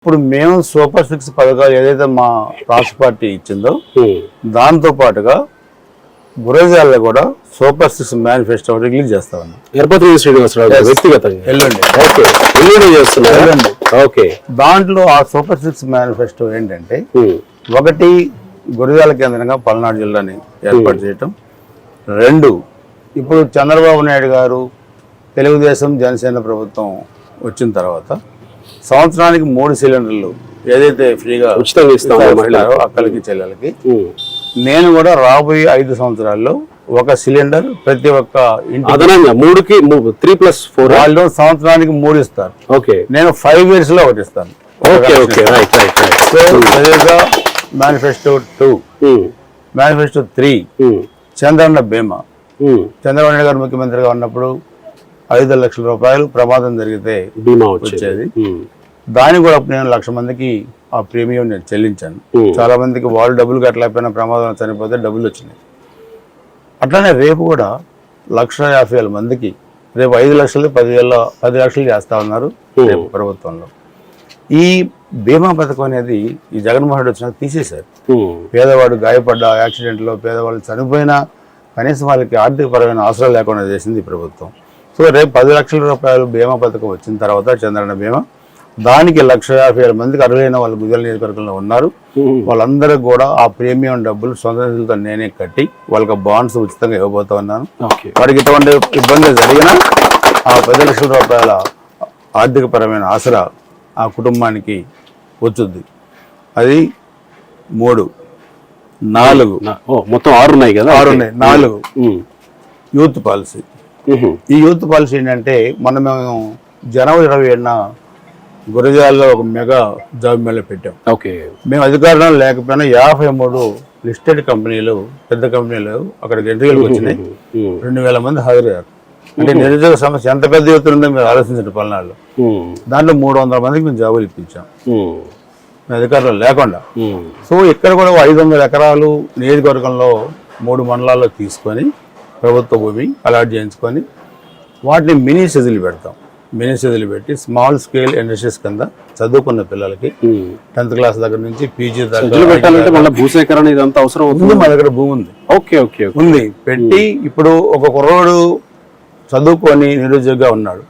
ఇప్పుడు మేము సూపర్ 6 పథకాలు ఏదైతే మా రాష్ట్ర పార్టీ ఇచ్చిందో దాంతో పాటుగా గురజాలలో కూడా సూపర్ 6 మేనిఫెస్టో రిలీజ్ చేస్తా ఉన్నాం. ఎర్పతి శ్రీనివాసరావు వ్యక్తిగతంగా వెళ్ళండి. వెళ్ళండి. ఓకే, దాంట్లో ఆ సూపర్ 6 మేనిఫెస్టో ఏంటంటే ఒకటి గురజాల కేంద్రంగా పల్నాడు జిల్లాని ఏర్పాటు చేయటం, రెండు ఇప్పుడు చంద్రబాబు నాయుడు గారు తెలుగుదేశం జనసేన ప్రభుత్వం వచ్చిన తర్వాత సంవత్సరానికి 3 సిలిండర్లు ఏదైతే ఫ్రీగా ఉచితంగా ఇస్తారో అక్కలకి చెల్లెలకి, నేను కూడా రాబోయే 5 సంవత్సరాల్లో ఒక సిలిండర్ ప్రతి ఒక్క ఇంటి అదనంగా 3+4 వాళ్ళు సంవత్సరానికి 3 ఇస్తారు. ఓకే, నేను 5 years లో ఒకటి ఇస్తాను. మేనిఫెస్టో 2, మేనిఫెస్టో 3 చంద్రన్న బీమా. చంద్రబాబు నాయుడు గారు ముఖ్యమంత్రిగా ఉన్నప్పుడు 5 లక్షల రూపాయలు ప్రమాదం జరిగితే బీమా వచ్చేది. దానికి కూడా నేను 1,00,000 మందికి ఆ ప్రీమియం నేను చెల్లించాను. చాలా మందికి వాళ్ళు డబ్బులు కట్టలేకపోయినా ప్రమాదం చనిపోతే డబ్బులు వచ్చినాయి. అట్లానే రేపు కూడా 1,50,000 మందికి రేపు 5 లక్షలు 10 లక్షలు చేస్తా ఉన్నారు రేపు ప్రభుత్వంలో. ఈ బీమా పథకం అనేది ఈ జగన్మోహన్ రెడ్డి వచ్చినా తీసేశారు. పేదవాడు గాయపడ్డ యాక్సిడెంట్లో పేదవాళ్ళు చనిపోయినా కనీసం వాళ్ళకి ఆర్థికపరమైన అవసరం లేకుండా చేసింది ఈ ప్రభుత్వం. సో రేపు 10 లక్షల రూపాయలు బీమా పథకం వచ్చిన తర్వాత చంద్రన్న బీమా, దానికి 1,50,000 మందికి అర్హులైన వాళ్ళు గుజరాల నియోజకవర్గంలో ఉన్నారు. వాళ్ళందరికీ కూడా ఆ ప్రీమియం డబ్బులు సొంత నిధులతో నేనే కట్టి వాళ్ళకి బాండ్స్ ఉచితంగా ఇవ్వబోతా ఉన్నాను. వాడికి ఇటువంటి ఇబ్బంది జరిగినా ఆ 10 లక్షల రూపాయల ఆర్థికపరమైన ఆసరా ఆ కుటుంబానికి వచ్చుద్ది. అది 3, 4 మొత్తం 6 ఉన్నాయి కదా. 6 ఉన్నాయి. 4 యూత్ పాలసీ. ఈ యూత్ పాలసీ ఏంటంటే మనం జనవరి 27న గురజాలలో ఒక మెగా జాబ్ మేళా పెట్టాం. ఓకే, మేము అధికారంలో లేకపోయినా 53 లిస్టెడ్ కంపెనీలు, పెద్ద కంపెనీలు అక్కడికి ఎంట్రీలకు వచ్చినాయి. 2,000 మంది హాజరయ్యారు. అంటే నిరుద్యోగ సమస్య ఎంత పెద్ద ఎత్తున ఉందో మీరు ఆలోచించండి. పల్నాడులో దాంట్లో 300 మందికి మేము జాబులు ఇప్పించాం మేము అధికారంలో లేకుండా. సో ఇక్కడ కూడా 500 ఎకరాలు నియోజకవర్గంలో 3 మండలాల్లో తీసుకొని ప్రభుత్వ భూమి అలాట్ చేయించుకొని వాటిని మినీ సెజులు పెడతాం. మినీ సెజులు పెట్టి స్మాల్ స్కేల్ ఇండస్ట్రీస్ కింద చదువుకున్న పిల్లలకి 10th క్లాస్ దగ్గర నుంచి పీజీ దగ్గర భూసేకరణ ఇదంతా అవసరం అవుతుంది. మా దగ్గర భూమి ఉంది. ఓకే ఓకే ఉంది పెట్టి ఇప్పుడు ఒక కుర్రోడు చదువుకొని నిరుద్యోగిగా ఉన్నాడు,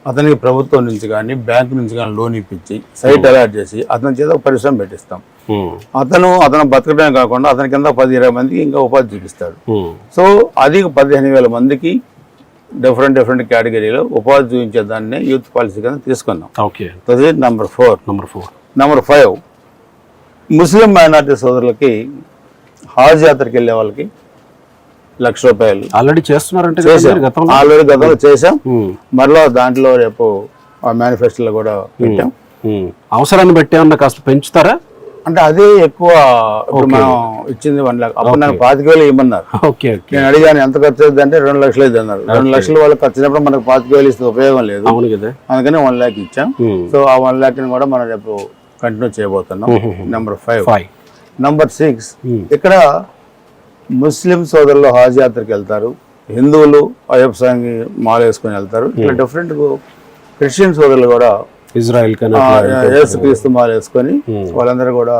అతనికి ప్రభుత్వం నుంచి కానీ బ్యాంకు నుంచి కానీ లోన్ ఇప్పించి సైట్ అలాట్ చేసి అతని చేత ఒక పరిశ్రమ పెట్టిస్తాం. అతను బతకడమే కాకుండా అతని కింద 10-20 మందికి ఇంకా ఉపాధి చూపిస్తాడు. సో అది 15,000 మందికి డిఫరెంట్ కేటగిరీలో ఉపాధి చూపించే దాన్ని యూత్ పాలసీ కింద తీసుకున్నాం. నెంబర్ 4. నెంబర్ 5 ముస్లిం మైనార్టీ సోదరులకి హాజ్ యాత్రకి వెళ్ళే వాళ్ళకి 1,00,000 రూపాయలు ఆల్రెడీ చేస్తున్నారంటే ఆల్రెడీ గతంలో చేసాం. మరలా దాంట్లో రేపు ఆ మేనిఫెస్టోలో కూడా పెట్టాం. అవసరాన్ని బట్టి ఏమన్నా కాస్త పెంచుతారా? అంటే అదే ఎక్కువ. ఇప్పుడు మనం ఇచ్చింది 1 లక్ష. అప్పుడు నాకు 25,000 ఇవ్వమన్నారు. నేను అడిగాను ఎంత ఖర్చు అవుతుంది అంటే 2 లక్షలు అయితే అన్నారు. 2 లక్షలు వాళ్ళకి ఖర్చునప్పుడు మనకు 25,000 ఇస్తే ఉపయోగం లేదు. అందుకని 1 lakh ఇచ్చాం. సో ఆ 1 lakh ని కూడా మనం రేపు కంటిన్యూ చేయబోతున్నాం. నెంబర్ 5. నెంబర్ 6 ఇక్కడ ముస్లిం సోదరులు హాజ్ యాత్రకి వెళ్తారు, హిందువులు అయ్యప్ప స్వామికి మాల వేసుకొని వెళ్తారు. ఇట్లా డిఫరెంట్ క్రిస్టియన్ సోదరులు కూడా ఇజ్రాయెల్ యేసుక్రీస్తు మాల వేసుకొని వాళ్ళందరూ కూడా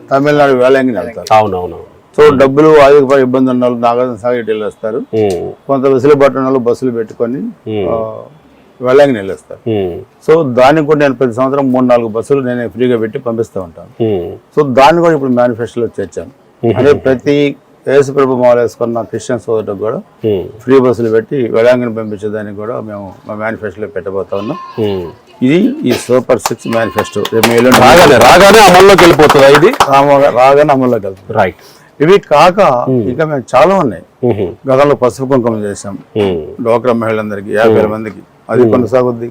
తమిళనాడు వేలంగిని వెళ్తారు. అవునవును. సో డబ్బులు ఆర్థిక ఇబ్బంది ఉన్న వాళ్ళు నాగార్జున సాగర్ వెళ్ళొస్తారు. కొంత వెసులుబాటు ఉన్న వాళ్ళు బస్సులు పెట్టుకొని వేలంగిని వెళ్ళొస్తారు. సో దానికి కూడా నేను ప్రతి సంవత్సరం 3-4 బస్సులు నేను ఫ్రీగా పెట్టి పంపిస్తూ ఉంటాను. సో దాన్ని కూడా ఇప్పుడు మేనిఫెస్టోలో చేర్చాను. అంటే ప్రతి యేసు ప్రభు మాల వేసుకున్న క్రిస్టియన్ సోదరులకు కూడా ఫ్రీ బస్సులు పెట్టి వేలాంగిని పంపించేదానికి కూడా మేము మా మేనిఫెస్టోలో పెట్టబోతా ఉన్నాం. ఇది ఈ సూపర్ 6 మేనిఫెస్టో. రాగానే అమల్లోకి వెళ్ళిపోతుందా? ఇది రాగానే అమల్లోకి వెళ్తుంది. రైట్. ఇవి కాక ఇంకా మేము చాలా ఉన్నాయి. గతంలో పసుపు కుంకుమ చేసాం డ్వాక్రా మహిళలందరికీ 50,000 మందికి. అది కొనసాగుద్ది.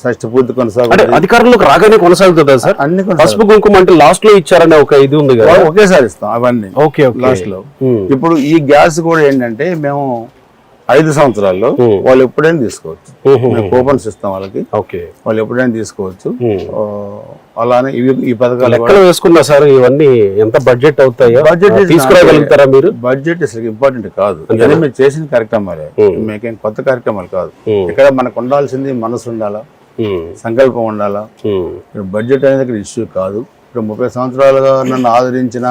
షష్ఠి పూర్తి కొనసాగుతుంది. అధికారంలోకి రాగానే కొనసాగుతుందా సార్? అన్ని పసుపు కుంకుమ అంటే లాస్ట్ లో ఇచ్చారనే ఒక ఇది ఉంది కదా, ఒకేసారి ఇస్తాం అవన్నీ లాస్ట్ లో. ఇప్పుడు ఈ గ్యాస్ కూడా ఏంటంటే మేము 5 సంవత్సరాల్లో వాళ్ళు ఎప్పుడైనా తీసుకోవచ్చు. కూపన్స్ ఇస్తాం వాళ్ళకి. వాళ్ళు ఎప్పుడైనా తీసుకోవచ్చు. అలానే ఈ పథకాలు లెక్కలు వేసుకున్నా సార్ ఇవన్నీ ఎంత బడ్జెట్ అవుతాయో తీసుకురాగలుగుతారా మీరు? బడ్జెట్ అసలు ఇంపార్టెంట్ కాదు. మీరు చేసిన కార్యక్రమాలే, మీకేం కొత్త కార్యక్రమాలు కాదు. ఇక్కడ మనకు ఉండాల్సింది మనసు ఉండాలా, సంకల్పం ఉండాలా. బడ్జెట్ అనేది ఇక్కడ ఇష్యూ కాదు. ఇప్పుడు 30 సంవత్సరాలుగా నన్ను ఆదరించిన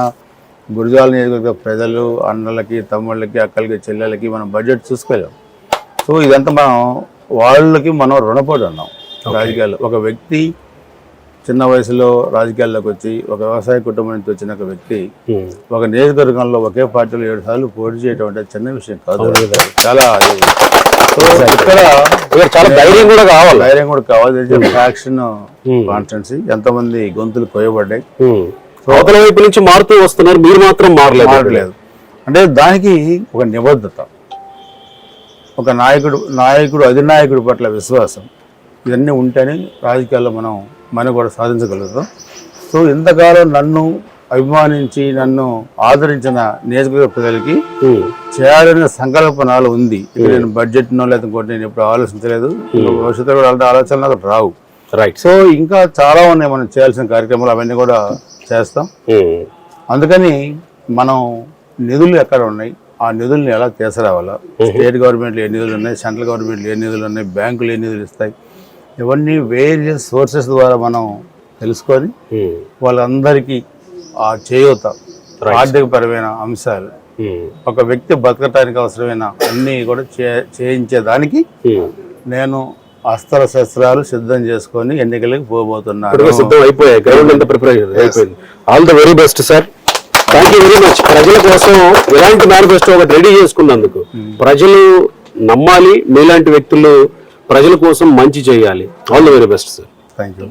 గురజాల నియోజకవర్గ ప్రజలు, అన్నలకి, తమ్ముళ్ళకి, అక్కలకి, చెల్లెలకి మనం బడ్జెట్ చూసుకోలేం. సో ఇదంతా వాళ్ళకి మనం రుణపడి ఉన్నాం. రాజకీయాల్లో ఒక వ్యక్తి చిన్న వయసులో రాజకీయాల్లోకి వచ్చి ఒక వ్యవసాయ కుటుంబం నుంచి వచ్చిన ఒక వ్యక్తి ఒక నియోజకవర్గంలో ఒకే పార్టీలో 7 సార్లు పోటీ చేయడం అంటే చిన్న విషయం కాదు. చాలా ఇక్కడ చాలా ధైర్యం కూడా కావాలి. ఫ్యాక్షన్ కాన్స్టెన్సీ ఎంతమంది గొంతులు కొయ్యబడ్డాయి. అవతల వైపు నుంచి మారుతూ వస్తున్నారు, మీరు మాత్రం మారలేదు. అంటే దానికి ఒక నిబద్ధత, ఒక నాయకుడు అధినాయకుడి పట్ల విశ్వాసం, ఇవన్నీ ఉంటేనే రాజకీయాల్లో మనం కూడా సాధించగలుగుతాం. సో ఇంతకాలం నన్ను అభిమానించి నన్ను ఆదరించిన నియోజకవర్గ ప్రజలకి చేయాలనే సంకల్పనాలు ఉంది. నేను బడ్జెట్నో లేదా ఇంకోటి నేను ఎప్పుడు ఆలోచించలేదు. భవిష్యత్తులో కూడా అలాంటి ఆలోచనలు నాకు రావు. రైట్. సో ఇంకా చాలా ఉన్నాయి మనం చేయాల్సిన కార్యక్రమాలు, అవన్నీ కూడా చేస్తాం. అందుకని మనం నిధులు ఎక్కడ ఉన్నాయి, ఆ నిధుల్ని ఎలా తీసుకురావాలా, స్టేట్ గవర్నమెంట్లు ఏ నిధులు ఉన్నాయి, సెంట్రల్ గవర్నమెంట్లు ఏ నిధులు ఉన్నాయి, బ్యాంకులు ఏ నిధులు ఇస్తాయి, ఇవన్నీ వేరియస్ సోర్సెస్ ద్వారా మనం తెలుసుకొని వాళ్ళందరికీ ఆ చేయూత, ఆర్థికపరమైన అంశాలు, ఒక వ్యక్తి బతకటానికి అవసరమైన అన్నీ కూడా చేయించేదానికి నేను అస్త్ర శస్త్రాలు సిద్ధం చేసుకొని ఎన్నికలకు పోబోతున్నాను. సిద్ధం అయిపోయాయి, గ్రౌండ్ అంతా ప్రిపరేషన్ అయిపోయింది. All the very best sir. Thank you very much. ప్రజల కోసం ఎలాంటి మేనిఫెస్టో ఒకటి రెడీ చేసుకున్నందుకు. ప్రజలు నమ్మాలి, మీలాంటి వ్యక్తులు ప్రజల కోసం మంచి చేయాలి. All the very best sir. Thank you.